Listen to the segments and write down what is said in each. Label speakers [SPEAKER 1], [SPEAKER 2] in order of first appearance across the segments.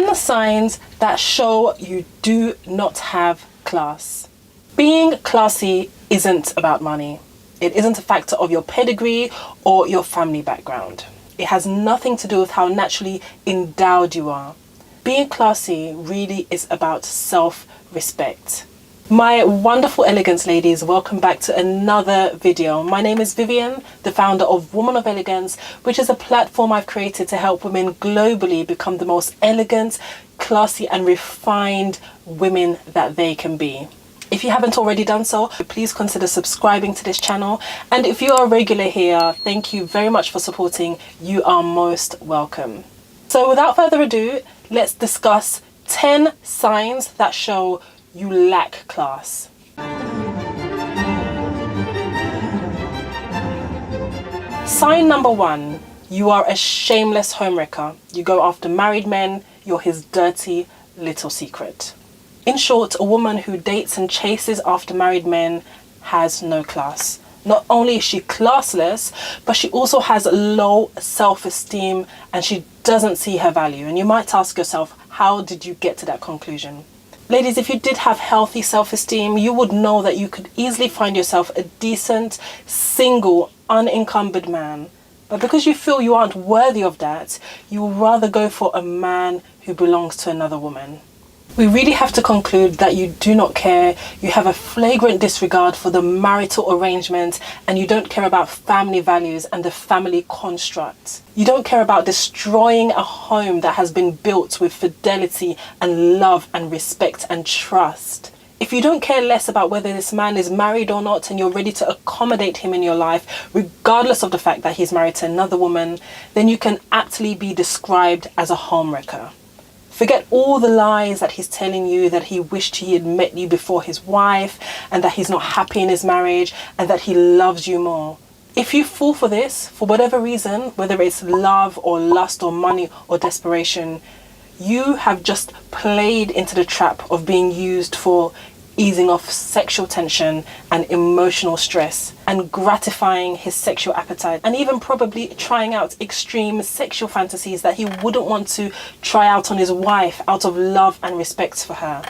[SPEAKER 1] 10 signs that show you do not have class. Being classy isn't about money. It isn't a factor of your pedigree or your family background. It has nothing to do with how naturally endowed you are. Being classy really is about self-respect. My wonderful elegance ladies, welcome back to another video. My name is Vivian, the founder of Woman of Elegance, which is a platform I've created to help women globally become the most elegant, classy and refined women that they can be. If you haven't already done so, please consider subscribing to this channel. And if you are a regular here, thank you very much for supporting. You are most welcome. So without further ado, let's discuss 10 signs that show you lack class. Sign number 1, you are a shameless homewrecker. You go after married men, you're his dirty little secret. In short, a woman who dates and chases after married men has no class. Not only is she classless, but she also has low self-esteem and she doesn't see her value. And you might ask yourself, how did you get to that conclusion? Ladies, if you did have healthy self-esteem, you would know that you could easily find yourself a decent, single, unencumbered man. But because you feel you aren't worthy of that, you will rather go for a man who belongs to another woman. We really have to conclude that you do not care, you have a flagrant disregard for the marital arrangement, and you don't care about family values and the family construct. You don't care about destroying a home that has been built with fidelity and love and respect and trust. If you don't care less about whether this man is married or not and you're ready to accommodate him in your life, regardless of the fact that he's married to another woman, then you can aptly be described as a homewrecker. Forget all the lies that he's telling you, that he wished he had met you before his wife and that he's not happy in his marriage and that he loves you more. If you fall for this, for whatever reason, whether it's love or lust or money or desperation, you have just played into the trap of being used for easing off sexual tension and emotional stress and gratifying his sexual appetite and even probably trying out extreme sexual fantasies that he wouldn't want to try out on his wife out of love and respect for her.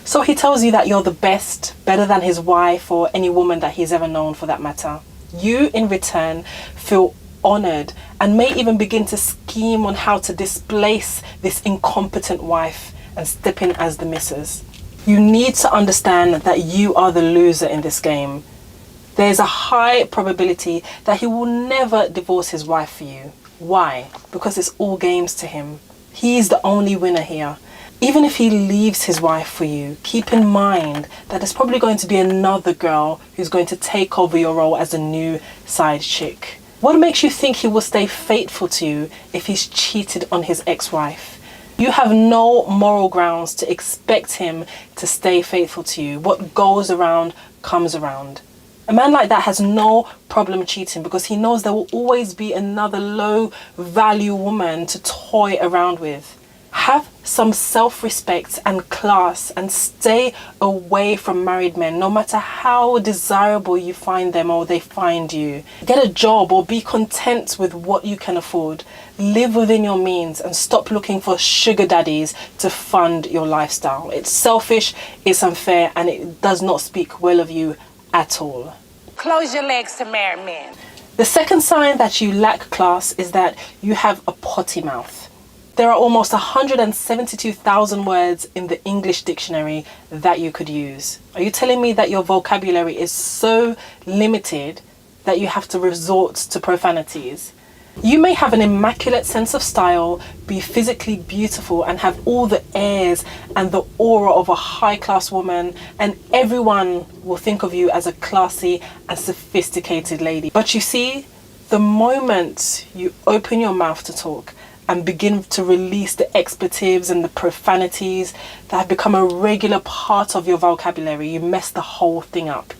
[SPEAKER 1] So he tells you that you're the best, better than his wife or any woman that he's ever known for that matter. You in return feel honored and may even begin to scheme on how to displace this incompetent wife and step in as the missus. You need to understand that you are the loser in this game. There's a high probability that he will never divorce his wife for you. Why? Because it's all games to him. He's the only winner here. Even if he leaves his wife for you, keep in mind that there's probably going to be another girl who's going to take over your role as a new side chick. What makes you think he will stay faithful to you if he's cheated on his ex-wife? You have no moral grounds to expect him to stay faithful to you. What goes around comes around. A man like that has no problem cheating because he knows there will always be another low value woman to toy around with. Have some self-respect and class and stay away from married men, no matter how desirable you find them or they find you. Get a job or be content with what you can afford. Live within your means and stop looking for sugar daddies to fund your lifestyle. It's selfish, it's unfair, and it does not speak well of you at all.
[SPEAKER 2] Close your legs to married men.
[SPEAKER 1] The second sign that you lack class is that you have a potty mouth. There are almost 172,000 words in the English dictionary that you could use. Are you telling me that your vocabulary is so limited that you have to resort to profanities? You may have an immaculate sense of style, be physically beautiful and have all the airs and the aura of a high-class woman, and everyone will think of you as a classy and sophisticated lady. But you see, the moment you open your mouth to talk and begin to release the expletives and the profanities that have become a regular part of your vocabulary, you mess the whole thing up.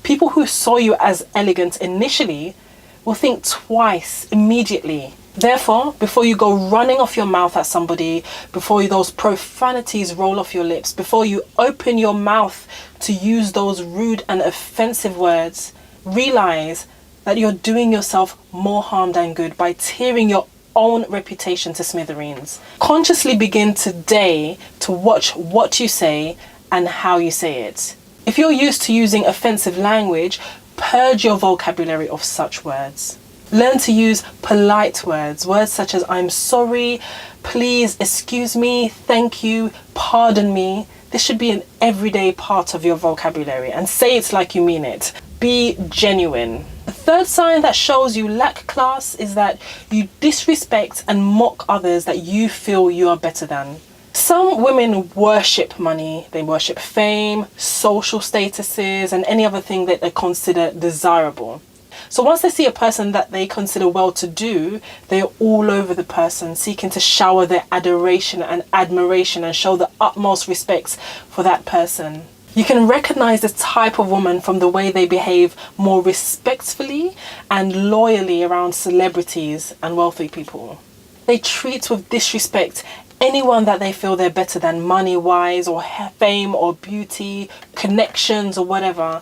[SPEAKER 1] People who saw you as elegant initially will think twice immediately. Therefore, before you go running off your mouth at somebody, before those profanities roll off your lips, before you open your mouth to use those rude and offensive words, realize that you're doing yourself more harm than good by tearing your own reputation to smithereens. Consciously begin today to watch what you say and how you say it. If you're used to using offensive language, purge your vocabulary of such words. Learn to use polite words, words such as I'm sorry, please, excuse me, thank you, pardon me. This should be an everyday part of your vocabulary, and say it like you mean it. Be genuine. The third sign that shows you lack class is that you disrespect and mock others that you feel you are better than. Some women worship money, they worship fame, social statuses, and any other thing that they consider desirable. So once they see a person that they consider well-to-do, they're all over the person, seeking to shower their adoration and admiration and show the utmost respect for that person. You can recognize the type of woman from the way they behave more respectfully and loyally around celebrities and wealthy people. They treat with disrespect anyone that they feel they're better than money-wise or fame or beauty, connections or whatever.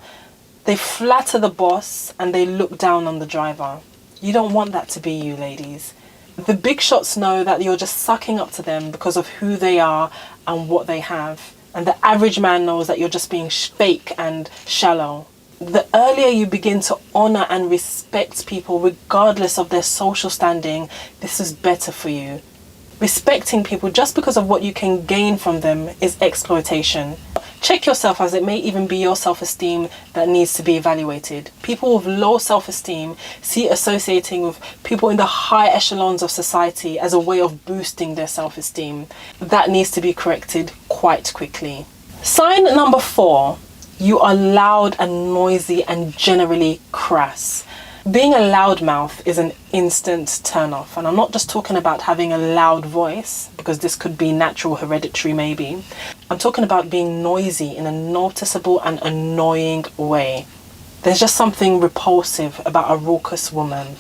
[SPEAKER 1] They flatter the boss and they look down on the driver. You don't want that to be you, ladies. The big shots know that you're just sucking up to them because of who they are and what they have. And the average man knows that you're just being fake and shallow. The earlier you begin to honor and respect people regardless of their social standing, this is better for you. Respecting people just because of what you can gain from them is exploitation. Check yourself, as it may even be your self-esteem that needs to be evaluated. People with low self-esteem see associating with people in the high echelons of society as a way of boosting their self-esteem. That needs to be corrected quite quickly. Sign number 4, you are loud and noisy and generally crass. Being a loudmouth is an instant turn-off, and I'm not just talking about having a loud voice, because this could be natural, hereditary maybe. I'm talking about being noisy in a noticeable and annoying way. There's just something repulsive about a raucous woman.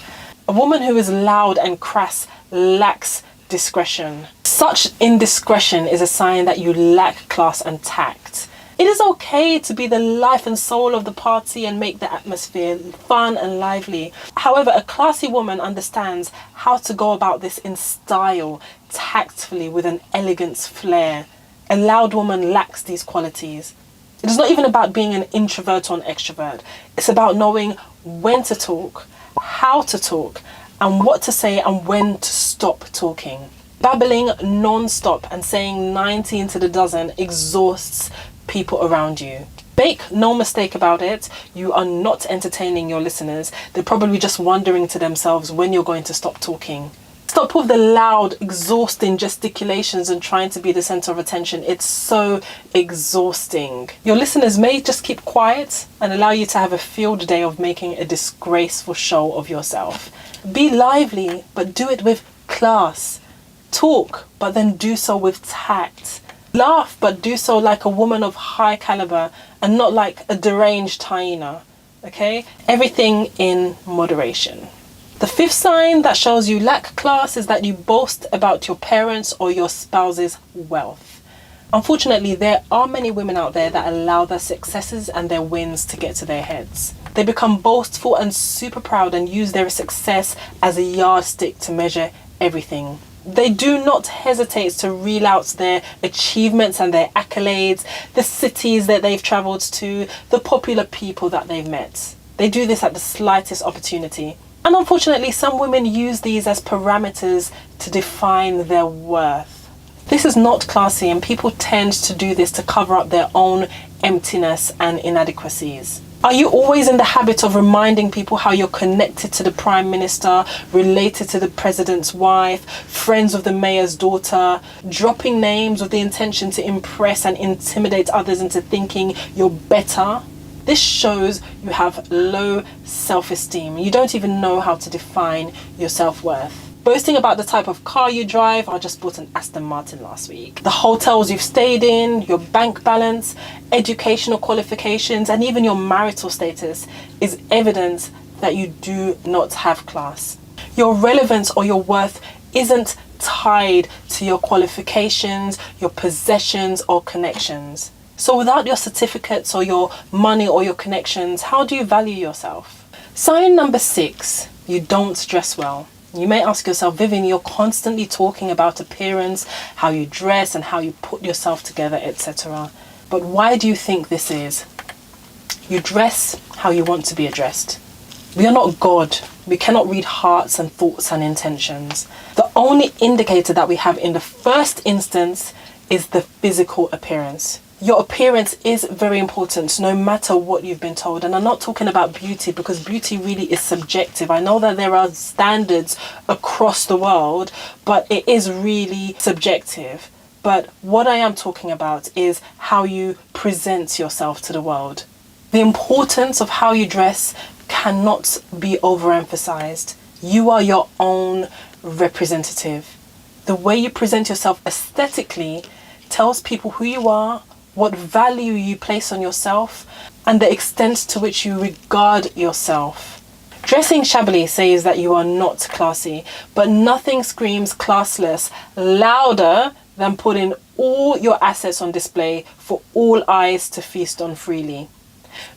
[SPEAKER 1] A woman who is loud and crass lacks discretion. Such indiscretion is a sign that you lack class and tact. It is okay to be the life and soul of the party and make the atmosphere fun and lively. However, a classy woman understands how to go about this in style, tactfully, with an elegance flair. A loud woman lacks these qualities. It is not even about being an introvert or an extrovert. It's about knowing when to talk, how to talk, and what to say and when to stop talking. Babbling non-stop and saying 90 into the dozen exhausts people around you. Make no mistake about it, you are not entertaining your listeners. They're probably just wondering to themselves when you're going to stop talking. Stop with the loud, exhausting gesticulations and trying to be the center of attention. It's so exhausting. Your listeners may just keep quiet and allow you to have a field day of making a disgraceful show of yourself. Be lively, but do it with class. Talk, but then do so with tact. Laugh, but do so like a woman of high caliber and not like a deranged hyena, okay? Everything in moderation. The 5th sign that shows you lack class is that you boast about your parents' or your spouse's wealth. Unfortunately, there are many women out there that allow their successes and their wins to get to their heads. They become boastful and super proud and use their success as a yardstick to measure everything. They do not hesitate to reel out their achievements and their accolades, the cities that they've travelled to, the popular people that they've met. They do this at the slightest opportunity. And unfortunately, some women use these as parameters to define their worth. This is not classy, and people tend to do this to cover up their own emptiness and inadequacies. Are you always in the habit of reminding people how you're connected to the Prime Minister, related to the President's wife, friends of the Mayor's daughter, dropping names with the intention to impress and intimidate others into thinking you're better? This shows you have low self-esteem. You don't even know how to define your self-worth. Boasting about the type of car you drive. I just bought an Aston Martin last week. The hotels you've stayed in, your bank balance, educational qualifications, and even your marital status is evidence that you do not have class. Your relevance or your worth isn't tied to your qualifications, your possessions, or connections. So without your certificates or your money or your connections, how do you value yourself? Sign number 6, you don't dress well. You may ask yourself, Vivian, you're constantly talking about appearance, how you dress and how you put yourself together, etc. But why do you think this is? You dress how you want to be addressed. We are not God. We cannot read hearts and thoughts and intentions. The only indicator that we have in the first instance is the physical appearance. Your appearance is very important no matter what you've been told. And I'm not talking about beauty, because beauty really is subjective. I know that there are standards across the world, but it is really subjective. But what I am talking about is how you present yourself to the world. The importance of how you dress cannot be overemphasized. You are your own representative. The way you present yourself aesthetically tells people who you are, what value you place on yourself, and the extent to which you regard yourself. Dressing shabbily says that you are not classy, but nothing screams classless louder than putting all your assets on display for all eyes to feast on freely.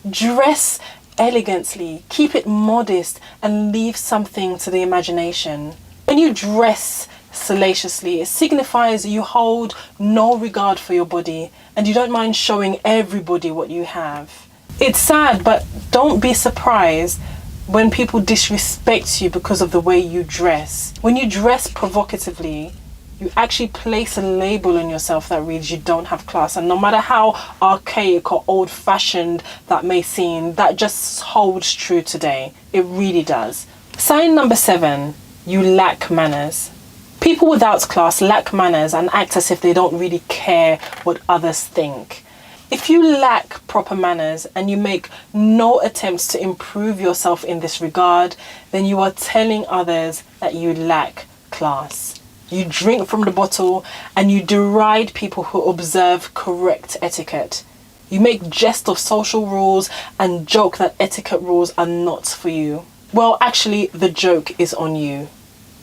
[SPEAKER 1] Dress elegantly, keep it modest, and leave something to the imagination. When you dress salaciously, it signifies you hold no regard for your body and you don't mind showing everybody what you have. It's sad, but don't be surprised when people disrespect you because of the way you dress. When you dress provocatively, you actually place a label on yourself that reads you don't have class. And no matter how archaic or old-fashioned that may seem, that just holds true today. It really does. Sign number 7, you lack manners. People without class lack manners and act as if they don't really care what others think. If you lack proper manners and you make no attempts to improve yourself in this regard, then you are telling others that you lack class. You drink from the bottle and you deride people who observe correct etiquette. You make jest of social rules and joke that etiquette rules are not for you. Well, actually, the joke is on you.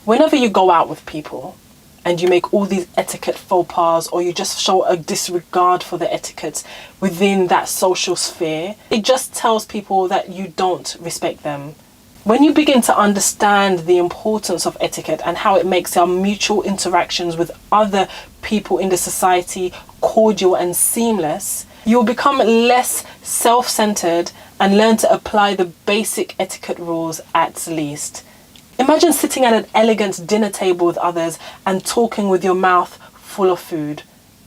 [SPEAKER 1] Whenever you go out with people and you make all these etiquette faux pas, or you just show a disregard for the etiquette within that social sphere, it just tells people that you don't respect them. When you begin to understand the importance of etiquette and how it makes our mutual interactions with other people in the society cordial and seamless, you'll become less self-centered and learn to apply the basic etiquette rules at least. Imagine sitting at an elegant dinner table with others and talking with your mouth full of food.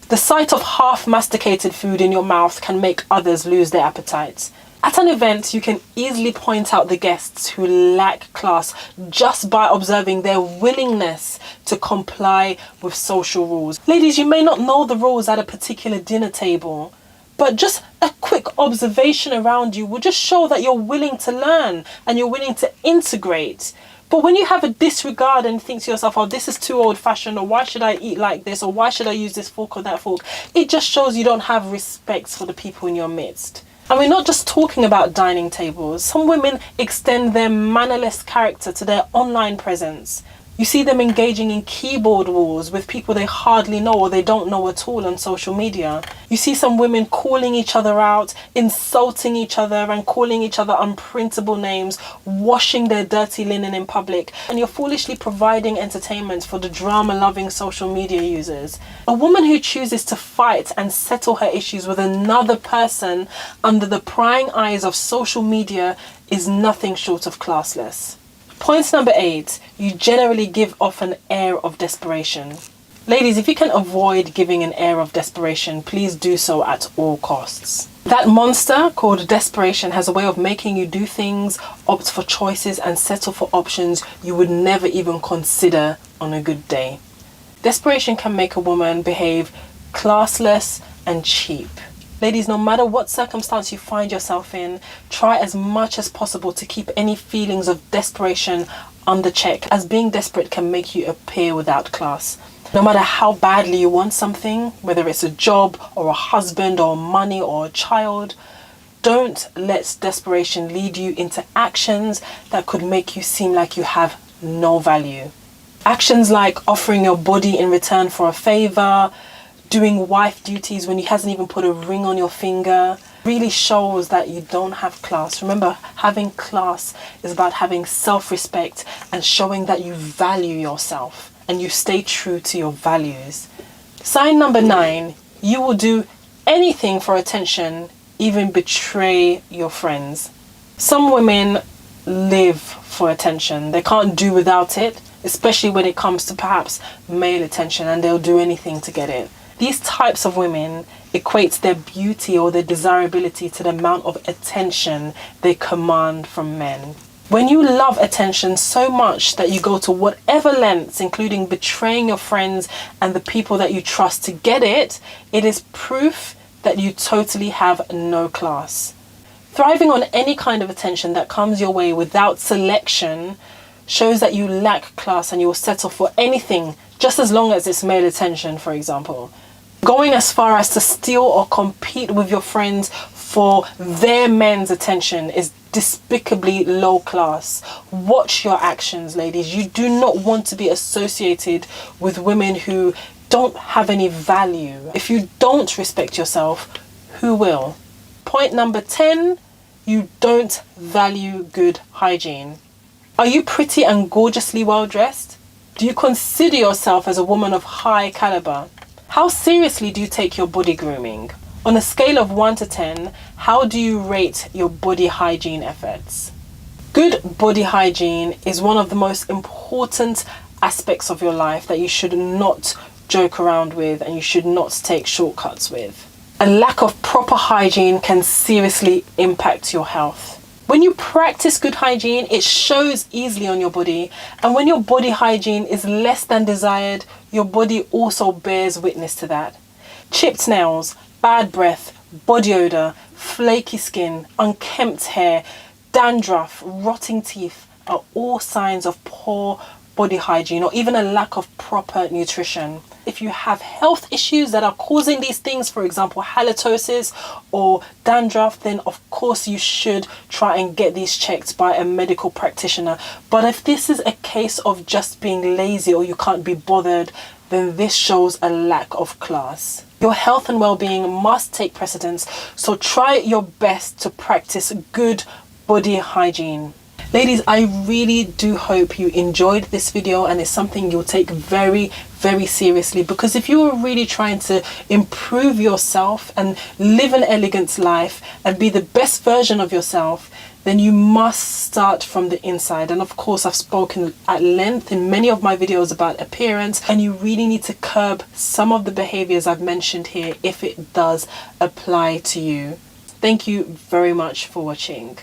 [SPEAKER 1] The sight of half-masticated food in your mouth can make others lose their appetites. At an event, you can easily point out the guests who lack class just by observing their willingness to comply with social rules. Ladies, you may not know the rules at a particular dinner table, but just a quick observation around you will just show that you're willing to learn and you're willing to integrate. But when you have a disregard and think to yourself, oh, this is too old-fashioned, or why should I eat like this, or why should I use this fork or that fork, it just shows you don't have respect for the people in your midst. And we're not just talking about dining tables. Some women extend their mannerless character to their online presence. You see them engaging in keyboard wars with people they hardly know or they don't know at all on social media. You see some women calling each other out, insulting each other and calling each other unprintable names, washing their dirty linen in public, and you're foolishly providing entertainment for the drama-loving social media users. A woman who chooses to fight and settle her issues with another person under the prying eyes of social media is nothing short of classless. Point number 8, you generally give off an air of desperation. Ladies, if you can avoid giving an air of desperation, please do so at all costs. That monster called desperation has a way of making you do things, opt for choices, and settle for options you would never even consider on a good day. Desperation can make a woman behave classless and cheap. Ladies, no matter what circumstance you find yourself in, try as much as possible to keep any feelings of desperation under check, as being desperate can make you appear without class. No matter how badly you want something, whether it's a job or a husband or money or a child, don't let desperation lead you into actions that could make you seem like you have no value. Actions like offering your body in return for a favor, doing wife duties when he hasn't even put a ring on your finger, really shows that you don't have class. Remember, having class is about having self-respect and showing that you value yourself and you stay true to your values. Sign number 9, you will do anything for attention, even betray your friends. Some women live for attention. They can't do without it, especially when it comes to perhaps male attention, and they'll do anything to get it. These types of women equate their beauty or their desirability to the amount of attention they command from men. When you love attention so much that you go to whatever lengths, including betraying your friends and the people that you trust to get it, it is proof that you totally have no class. Thriving on any kind of attention that comes your way without selection shows that you lack class and you will settle for anything, just as long as it's male attention, for example. Going as far as to steal or compete with your friends for their men's attention is despicably low class. Watch your actions, ladies. You do not want to be associated with women who don't have any value. If you don't respect yourself, who will? Point number 10, you don't value good hygiene. Are you pretty and gorgeously well dressed? Do you consider yourself as a woman of high caliber? How seriously do you take your body grooming? On a scale of 1 to 10, how do you rate your body hygiene efforts? Good body hygiene is one of the most important aspects of your life that you should not joke around with and you should not take shortcuts with. A lack of proper hygiene can seriously impact your health. When you practice good hygiene, it shows easily on your body, and when your body hygiene is less than desired, your body also bears witness to that. Chipped nails, bad breath, body odor, flaky skin, unkempt hair, dandruff, rotting teeth are all signs of poor body hygiene or even a lack of proper nutrition. If you have health issues that are causing these things, for example halitosis or dandruff, then of course you should try and get these checked by a medical practitioner. But if this is a case of just being lazy or you can't be bothered, then this shows a lack of class. Your health and well-being must take precedence, so try your best to practice good body hygiene. Ladies, I really do hope you enjoyed this video and it's something you'll take very, very seriously, because if you are really trying to improve yourself and live an elegant life and be the best version of yourself, then you must start from the inside. And of course, I've spoken at length in many of my videos about appearance, and you really need to curb some of the behaviors I've mentioned here if it does apply to you. Thank you very much for watching.